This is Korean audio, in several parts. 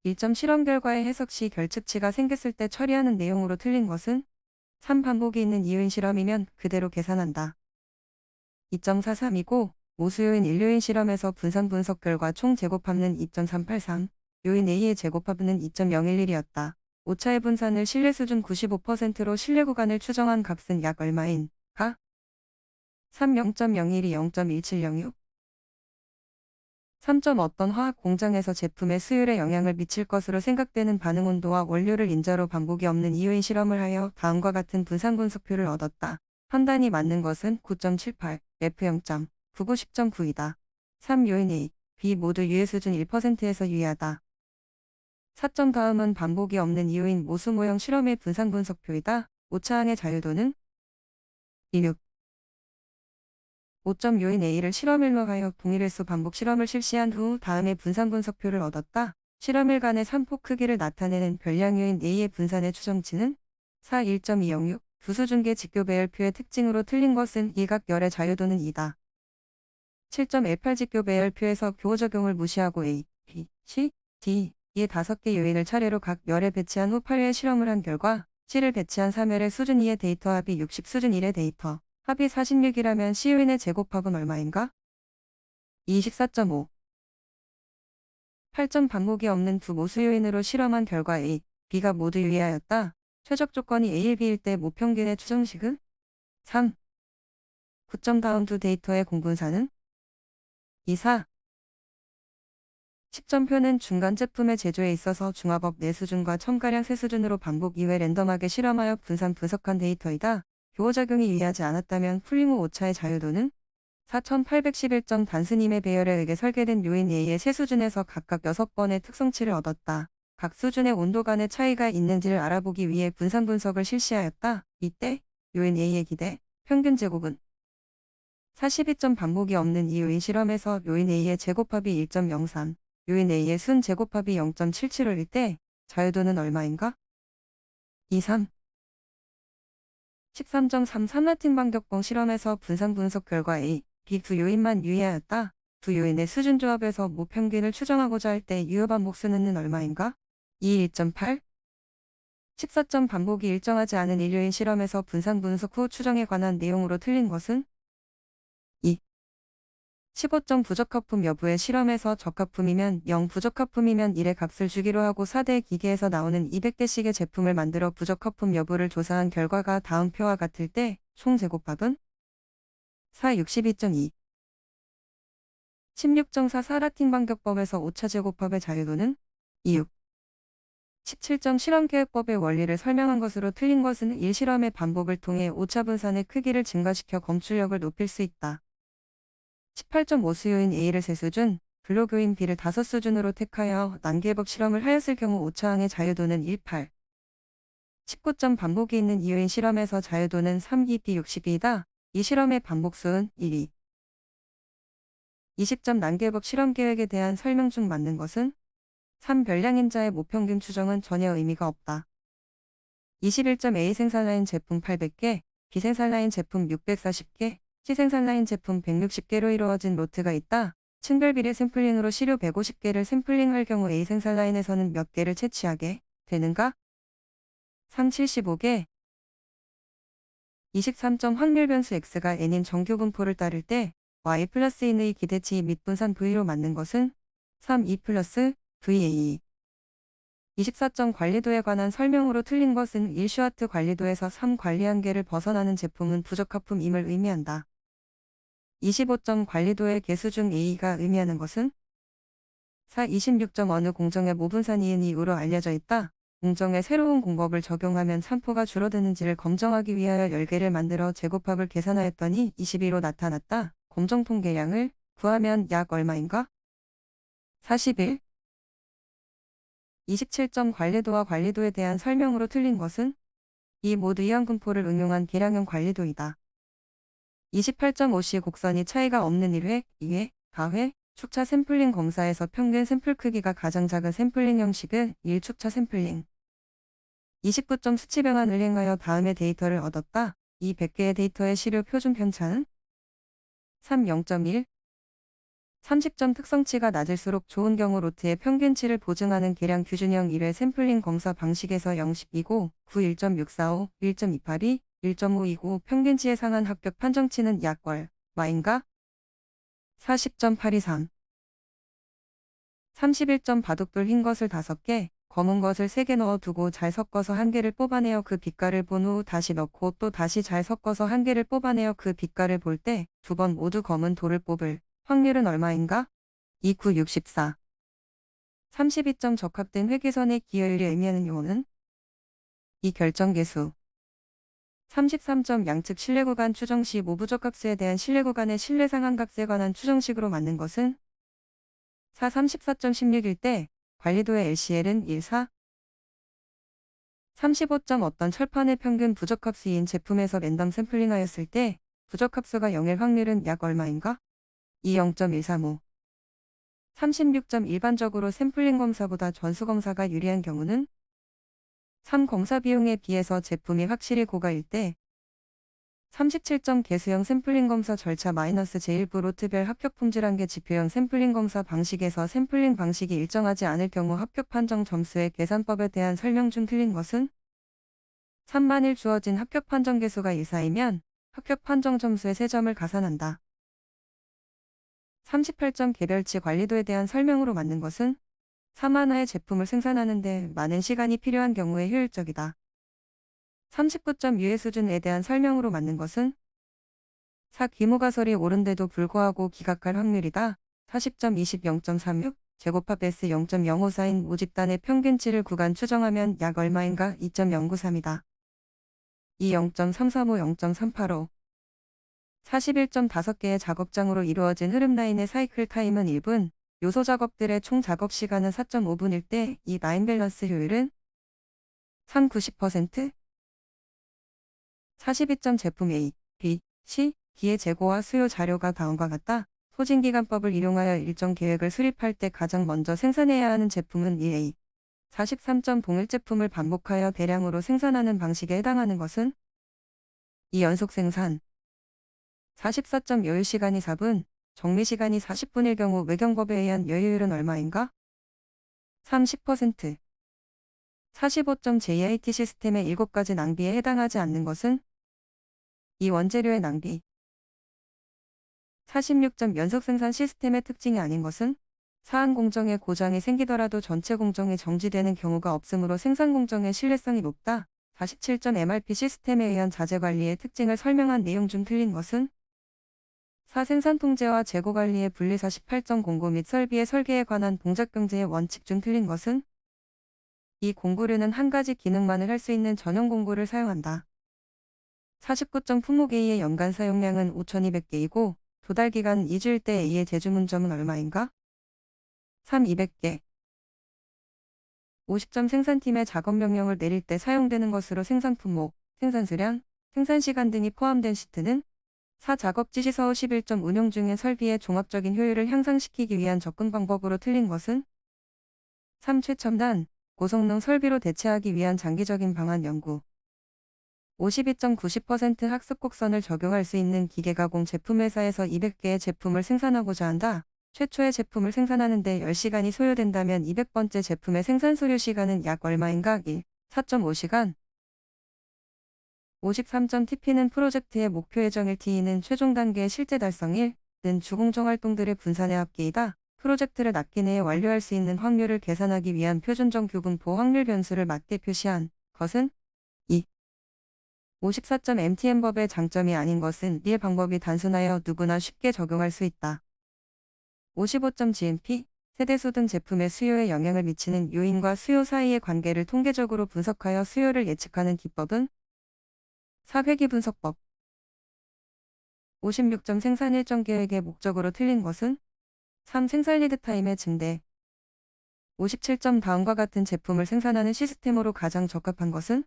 1점 실험 결과의 해석 시 결측치가 생겼을 때 처리하는 내용으로 틀린 것은 3. 반복이 있는 이유인 실험이면 그대로 계산한다. 2.43이고 모수요인 인류인 실험에서 분산 분석 결과 총 제곱합은 2.383, 요인 A의 제곱합은 2.011이었다. 오차의 분산을 신뢰 수준 95%로 신뢰 구간을 추정한 값은 약 얼마인가? 3. 0.012, 0.1706. 3점 어떤 화학 공장에서 제품의 수율에 영향을 미칠 것으로 생각되는 반응 온도와 원료를 인자로 반복이 없는 이유인 실험을 하여 다음과 같은 분산 분석표를 얻었다. 판단이 맞는 것은 9.78, F 0.99, 10.9이다. 3. 요인 A, B 모두 유해 수준 1%에서 유의하다. 4점 다음은 반복이 없는 이유인 모수 모형 실험의 분산 분석표이다. 오차항의 자유도는 16. 5점 요인 A를 실험일로 하여 동일횟수 반복 실험을 실시한 후 다음에 분산 분석표를 얻었다. 실험일 간의 산폭 크기를 나타내는 별량 요인 A의 분산의 추정치는 4. 1.206. 두수중계 직교 배열표의 특징으로 틀린 것은 일각열의 자유도는 2다. 7.18 직교 배열표에서 교호 적용을 무시하고 A, B, C, D 의 5개 요인을 차례로 각 열에 배치한 후 8회 실험을 한 결과 C를 배치한 3열의 수준 2의 데이터 합이 60, 수준 1의 데이터 합이 46이라면 C 요인의 제곱합은 얼마인가? 24.5. 8점 반복이 없는 두 모수 요인으로 실험한 결과 A, B가 모두 유의하였다. 최적 조건이 A, B일 때 모평균의 추정식은? 3. 9점 다음 두 데이터의 공분사는? 2, 4. 10점표는 중간 제품의 제조에 있어서 중화법 내 수준과 첨가량 세 수준으로 반복 이외 랜덤하게 실험하여 분산 분석한 데이터이다. 교호작용이 유의하지 않았다면 풀링 후 오차의 자유도는? 4811점 단순임의 배열에 의해 설계된 요인 A의 세 수준에서 각각 6번의 특성치를 얻었다. 각 수준의 온도 간의 차이가 있는지를 알아보기 위해 분산 분석을 실시하였다. 이때 요인 A의 기대, 평균 제곱은 42점 반복이 없는 이 요인 실험에서 요인 A의 제곱합이 1.03, 요인 A의 순 제곱합이 0.775일 때 자유도는 얼마인가? 2, 3. 13.3 삼라틴 반격봉 실험에서 분산 분석 결과 A, B 두 요인만 유의하였다. 두 요인의 수준 조합에서 모평균을 추정하고자 할 때 유효 반복 수는 얼마인가? 2, 1.8. 14점 반복이 일정하지 않은 일요인 실험에서 분산 분석 후 추정에 관한 내용으로 틀린 것은? 2. 15점 부적합품 여부의 실험에서 적합품이면 0, 부적합품이면 1의 값을 주기로 하고 4대 기계에서 나오는 200개씩의 제품을 만들어 부적합품 여부를 조사한 결과가 다음 표와 같을 때 총 제곱합은? 4, 62.2. 16.4 사라틴 반격법에서 오차 제곱합의 자유도는? 2, 6. 17점 실험계획법의 원리를 설명한 것으로 틀린 것은 1실험의 반복을 통해 오차 분산의 크기를 증가시켜 검출력을 높일 수 있다. 18점 모수요인 A를 3수준, 블록요인 B를 5수준으로 택하여 난계법 실험을 하였을 경우 오차항의 자유도는 1, 8. 19점 반복이 있는 이유인 실험에서 자유도는 3, 2, B 62이다. 이 실험의 반복수는 1, 2. 20점 난계법 실험계획에 대한 설명 중 맞는 것은? 3. 별량인자의 모평균 추정은 전혀 의미가 없다. 21점 A 생산라인 제품 800개, B 생산라인 제품 640개, C 생산라인 제품 160개로 이루어진 로트가 있다. 층별 비례 샘플링으로 시료 150개를 샘플링할 경우 A 생산라인에서는 몇 개를 채취하게 되는가? 3. 75개. 23점 확률 변수 X가 N인 정규 분포를 따를 때 Y 플러스 N의 기대치 및 분산 V로 맞는 것은? 3. 2 플러스 VA. 24점 관리도에 관한 설명으로 틀린 것은 1슈와트 관리도에서 3 관리 한계를 벗어나는 제품은 부적합품임을 의미한다. 25점 관리도의 개수 중 A가 의미하는 것은? 4. 26점 어느 공정의 모분산 이은 이유로 알려져 있다. 공정에 새로운 공법을 적용하면 산포가 줄어드는지를 검정하기 위하여 10개를 만들어 제곱합을 계산하였더니 22로 나타났다. 검정 통계량을 구하면 약 얼마인가? 41. 27점 관리도와 관리도에 대한 설명으로 틀린 것은? 이 모두 이항분포를 응용한 계량형 관리도이다. 28점 OC 곡선이 차이가 없는 1회, 2회, 4회, 축차 샘플링 검사에서 평균 샘플 크기가 가장 작은 샘플링 형식은 1축차 샘플링. 29점 수치 변환을 행하여 다음의 데이터를 얻었다. 이 100개의 데이터의 시료 표준 편차는? 3, 0.1. 30점 특성치가 낮을수록 좋은 경우 로트의 평균치를 보증하는 계량 규준형 1회 샘플링 검사 방식에서 0.10이고 9 1.645, 1.282, 1.529 평균치에 상한 합격 판정치는 약 얼마인가? 40.823. 31점 바둑돌 흰 것을 5개, 검은 것을 3개 넣어 두고 잘 섞어서 한 개를 뽑아내어 그 빛깔을 본 후 다시 넣고 또 다시 잘 섞어서 한 개를 뽑아내어 그 빛깔을 볼 때 2번 모두 검은 돌을 뽑을 확률은 얼마인가? 29, 64. 32점 적합된 회계선의 기여율이 의미하는 용어는? 이 결정계수. 33점 양측 신뢰구간 추정 시 모부적합수에 대한 신뢰구간의 신뢰상한값에 관한 추정식으로 맞는 것은? 4 34.16일 때 관리도의 LCL은 1, 4. 35점 어떤 철판의 평균 부적합수인 제품에서 랜덤 샘플링하였을 때 부적합수가 0일 확률은 약 얼마인가? 2 0.135. 36점 일반적으로 샘플링 검사보다 전수 검사가 유리한 경우는? 3 검사 비용에 비해서 제품이 확실히 고가일 때 37점 개수형 샘플링 검사 절차 -제1부 로트별 합격 품질한계 지표형 샘플링 검사 방식에서 샘플링 방식이 일정하지 않을 경우 합격 판정 점수의 계산법에 대한 설명 중 틀린 것은? 3만일 주어진 합격 판정 개수가 이상이면 합격 판정 점수의 3점을 가산한다. 38점 개별치 관리도에 대한 설명으로 맞는 것은? 4만화의 제품을 생산하는 데 많은 시간이 필요한 경우에 효율적이다. 39점 유해 수준에 대한 설명으로 맞는 것은? 4 규모가설이 오른데도 불구하고 기각할 확률이다. 40점 20 0.36 제곱합 S 0.054인 모집단의 평균치를 구간 추정하면 약 얼마인가? 2.093이다. 2 0.335 0.385 41점 5개의 작업장으로 이루어진 흐름 라인의 사이클 타임은 1분, 요소 작업들의 총 작업 시간은 4.5분일 때 이 라인 밸런스 효율은? 3 90%? 42점 제품 A, B, C, D의 재고와 수요 자료가 다음과 같다. 소진기간법을 이용하여 일정 계획을 수립할 때 가장 먼저 생산해야 하는 제품은 1A. 43점 동일 제품을 반복하여 대량으로 생산하는 방식에 해당하는 것은? 이 연속 생산. 44점 여유시간이 4분, 정리시간이 40분일 경우 외경법에 의한 여유율은 얼마인가? 30%. 45점 JIT 시스템의 7가지 낭비에 해당하지 않는 것은? 이 원재료의 낭비. 46점 연속 생산 시스템의 특징이 아닌 것은? 사안 공정에 고장이 생기더라도 전체 공정이 정지되는 경우가 없으므로 생산 공정의 신뢰성이 높다. 47점 MRP 시스템에 의한 자재 관리의 특징을 설명한 내용 중 틀린 것은? 4 생산 통제와 재고 관리의 분리 48점 공고 및 설비의 설계에 관한 동작 경제의 원칙 중 틀린 것은? 이 공구류는 한 가지 기능만을 할 수 있는 전용 공구를 사용한다. 49점 품목 A의 연간 사용량은 5,200개이고 도달 기간은 2주일 때 A의 재주문점은 얼마인가? 3, 200개. 50점 생산팀의 작업 명령을 내릴 때 사용되는 것으로 생산 품목, 생산 수량, 생산 시간 등이 포함된 시트는? 4 작업 지시 서후 11점 운용 중인 설비의 종합적인 효율을 향상시키기 위한 접근 방법으로 틀린 것은? 3 최첨단, 고성능 설비로 대체하기 위한 장기적인 방안 연구. 52.90% 학습 곡선을 적용할 수 있는 기계가공 제품 회사에서 200개의 제품을 생산하고자 한다. 최초의 제품을 생산하는 데 10시간이 소요된다면 200번째 제품의 생산 소요 시간은 약 얼마인가? 1. 4.5시간. 53점 TP는 프로젝트의 목표 예정일 T는 최종 단계의 실제 달성 1는 주공정 활동들의 분산의 합계이다. 프로젝트를 납기 내에 완료할 수 있는 확률을 계산하기 위한 표준정 교분포 확률 변수를 맞게 표시한 것은? 2. 54점 MTM법의 장점이 아닌 것은 이 방법이 단순하여 누구나 쉽게 적용할 수 있다. 55점 GMP, 세대수 등 제품의 수요에 영향을 미치는 요인과 수요 사이의 관계를 통계적으로 분석하여 수요를 예측하는 기법은? 4 회기 분석법. 56점 생산 일정 계획의 목적으로 틀린 것은? 3 생산 리드 타임의 증대. 57점 다음과 같은 제품을 생산하는 시스템으로 가장 적합한 것은?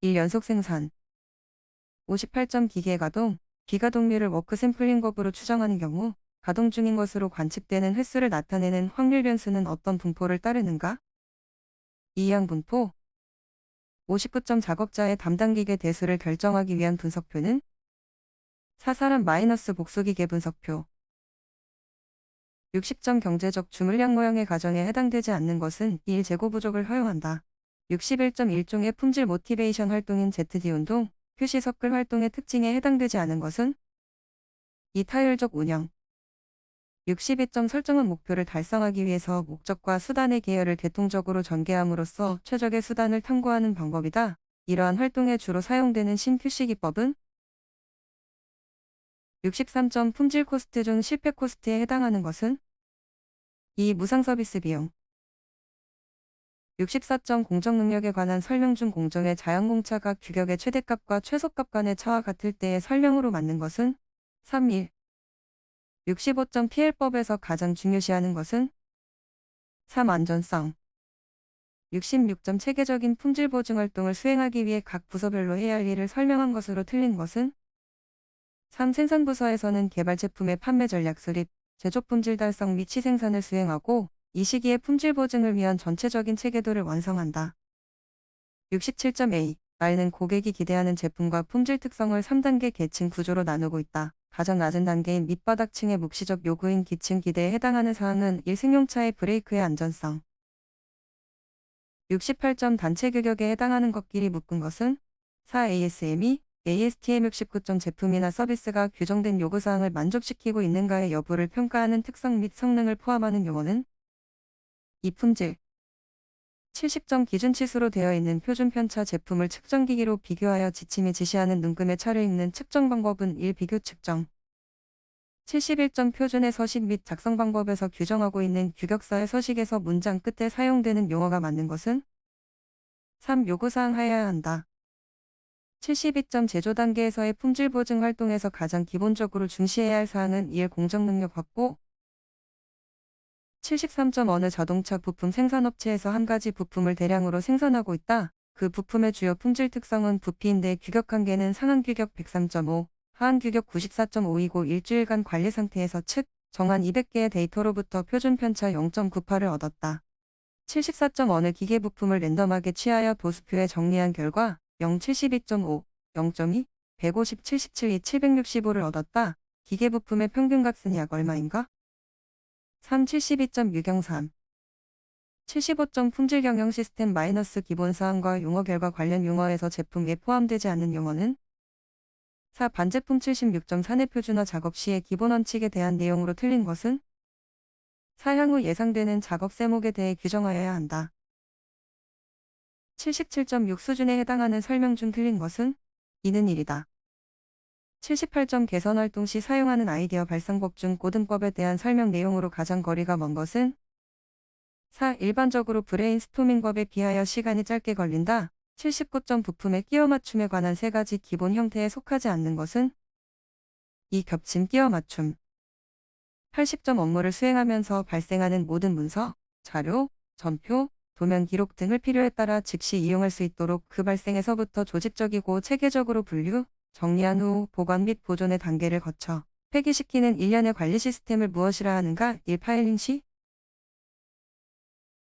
1 연속 생산. 58점 기계 가동, 비가동률을 워크 샘플링법으로 추정하는 경우 가동 중인 것으로 관측되는 횟수를 나타내는 확률 변수는 어떤 분포를 따르는가? 이항 분포. 59점 작업자의 담당 기계 대수를 결정하기 위한 분석표는? 4 사람 마이너스 복수기계 분석표. 60점 경제적 주물량 모형의 가정에 해당되지 않는 것은 1. 재고 부족을 허용한다. 61.1종의 품질 모티베이션 활동인 ZD 운동, 표시 서클 활동의 특징에 해당되지 않은 것은 2. 타율적 운영. 62점 설정은 목표를 달성하기 위해서 목적과 수단의 계열을 대통적으로 전개함으로써 최적의 수단을 탐구하는 방법이다. 이러한 활동에 주로 사용되는 신표시 기법은 63점 품질 코스트 중 실패 코스트에 해당하는 것은 2. 무상 서비스 비용. 64점 공정 능력에 관한 설명 중 공정의 자연공차가 규격의 최대값과 최소값 간의 차와 같을 때의 설명으로 맞는 것은 3. 1. 65점 PL법에서 가장 중요시하는 것은 3. 안전성. 66점 체계적인 품질 보증 활동을 수행하기 위해 각 부서별로 해야 할 일을 설명한 것으로 틀린 것은 3. 생산부서에서는 개발 제품의 판매 전략 수립, 제조 품질 달성 및 시생산을 수행하고 이 시기에 품질 보증을 위한 전체적인 체계도를 완성한다. 67.A. 말는 고객이 기대하는 제품과 품질 특성을 3단계 계층 구조로 나누고 있다. 가장 낮은 단계인 밑바닥층의 묵시적 요구인 기층 기대에 해당하는 사항은 1. 승용차의 브레이크의 안전성. 68점 단체 규격에 해당하는 것끼리 묶은 것은 4. ASME, ASTM 69점 제품이나 서비스가 규정된 요구사항을 만족시키고 있는가의 여부를 평가하는 특성 및 성능을 포함하는 용어는 2. 품질. 70점 기준치수로 되어 있는 표준 편차 제품을 측정기기로 비교하여 지침이 지시하는 눈금의 차를 읽는 측정 방법은 1. 비교 측정. 71점 표준의 서식 및 작성 방법에서 규정하고 있는 규격사의 서식에서 문장 끝에 사용되는 용어가 맞는 것은 3. 요구사항 하여야 한다. 72점 제조 단계에서의 품질 보증 활동에서 가장 기본적으로 중시해야 할 사항은 1. 공정 능력 확보. 73점 어느 자동차 부품 생산업체에서 한 가지 부품을 대량으로 생산하고 있다. 그 부품의 주요 품질 특성은 부피인데 규격 한계는 상한 규격 103.5, 하한 규격 94.5이고 일주일간 관리 상태에서 측 정한 200개의 데이터로부터 표준 편차 0.98을 얻었다. 74점 어느 기계 부품을 랜덤하게 취하여 도수표에 정리한 결과 072.5, 0.2, 150, 77이 765를 얻었다. 기계 부품의 평균값은 약 얼마인가? 3. 72점 유경3. 75점 품질 경영 시스템 마이너스 기본사항과 용어 결과 관련 용어에서 제품에 포함되지 않는 용어는 4. 반제품 76점 사내 표준화 작업 시의 기본 원칙에 대한 내용으로 틀린 것은 4. 향후 예상되는 작업 세목에 대해 규정하여야 한다. 77.6 수준에 해당하는 설명 중 틀린 것은 이는 1이다. 78점 개선 활동 시 사용하는 아이디어 발상법 중 고등법에 대한 설명 내용으로 가장 거리가 먼 것은 4. 일반적으로 브레인스토밍법에 비하여 시간이 짧게 걸린다. 79점 부품의 끼워 맞춤에 관한 세 가지 기본 형태에 속하지 않는 것은 2. 겹침 끼워 맞춤. 80점 업무를 수행하면서 발생하는 모든 문서, 자료, 전표, 도면 기록 등을 필요에 따라 즉시 이용할 수 있도록 그 발생에서부터 조직적이고 체계적으로 분류, 정리한 후 보관 및 보존의 단계를 거쳐 폐기시키는 일련의 관리 시스템을 무엇이라 하는가? 1. 파일링 시